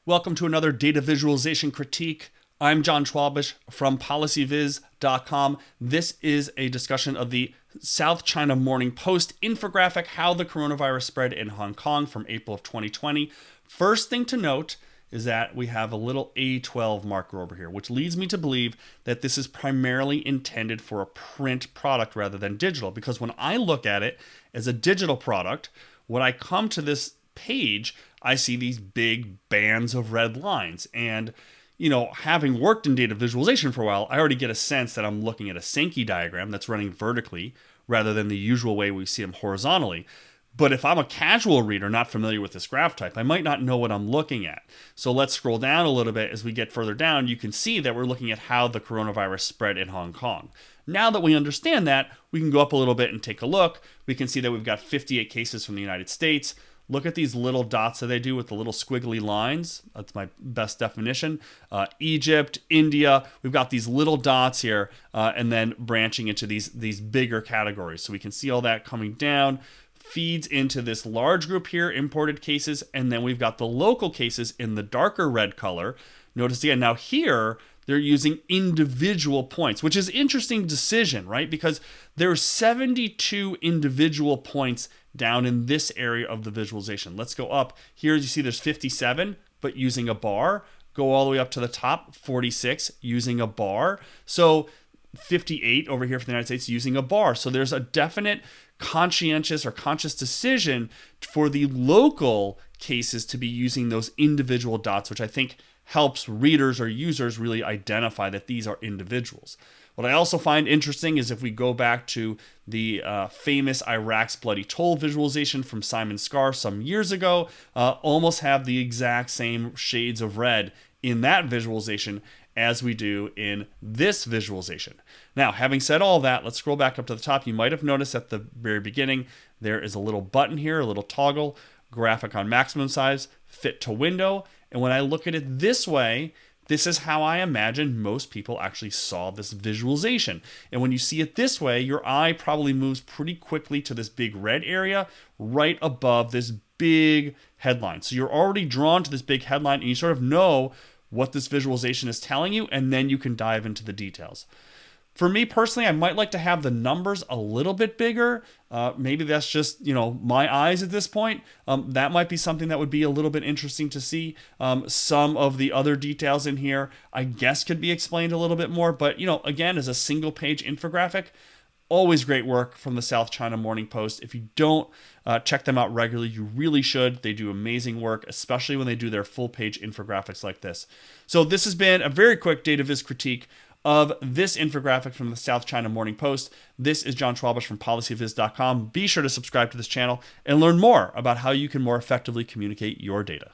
Welcome to another data visualization critique. I'm John Schwabish from policyviz.com. This is a discussion of the South China Morning Post infographic, how the coronavirus spread in Hong Kong from April of 2020. First thing to note is that we have a little A12 marker over here, which leads me to believe that this is primarily intended for a print product rather than digital, because when I look at it as a digital product, when I come to this page, I see these big bands of red lines. And, having worked in data visualization for a while, I already get a sense that I'm looking at a Sankey diagram that's running vertically rather than the usual way we see them horizontally. But if I'm a casual reader not familiar with this graph type, I might not know what I'm looking at. So let's scroll down a little bit. As we get further down, you can see that we're looking at how the coronavirus spread in Hong Kong. Now that we understand that, we can go up a little bit and take a look. We can see that we've got 58 cases from the United States. Look at these little dots that they do with the little squiggly lines. That's my best definition. Egypt, India, we've got these little dots here, and then branching into these bigger categories. So we can see all that coming down, feeds into this large group here, imported cases, and then we've got the local cases in the darker red color. Notice again, now here, they're using individual points, which is an interesting decision, right? Because there's 72 individual points down in this area of the visualization. Let's go up. Here you see there's 57, but using a bar. Go all the way up to the top, 46, using a bar. So 58 over here for the United States using a bar. So there's a definite conscientious or conscious decision for the local cases to be using those individual dots, which I think helps readers or users really identify that these are individuals. What I also find interesting is if we go back to the famous Iraq's Bloody Toll visualization from Simon Scar some years ago, almost have the exact same shades of red in that visualization as we do in this visualization. Now, having said all that, let's scroll back up to the top. You might have noticed at the very beginning, there is a little button here, a little toggle, graphic on maximum size, fit to window. And when I look at it this way, this is how I imagine most people actually saw this visualization. And when you see it this way, your eye probably moves pretty quickly to this big red area right above this big headline. So you're already drawn to this big headline and you sort of know what this visualization is telling you, and then you can dive into the details. For me personally, I might like to have the numbers a little bit bigger. Maybe that's just, my eyes at this point. That might be something that would be a little bit interesting to see. Some of the other details in here, I guess, could be explained a little bit more. But, again, as a single page infographic, always great work from the South China Morning Post. If you don't check them out regularly, you really should. They do amazing work, especially when they do their full page infographics like this. So this has been a very quick data viz critique of this infographic from the South China Morning Post. This is John Schwabish from policyviz.com. Be sure to subscribe to this channel and learn more about how you can more effectively communicate your data.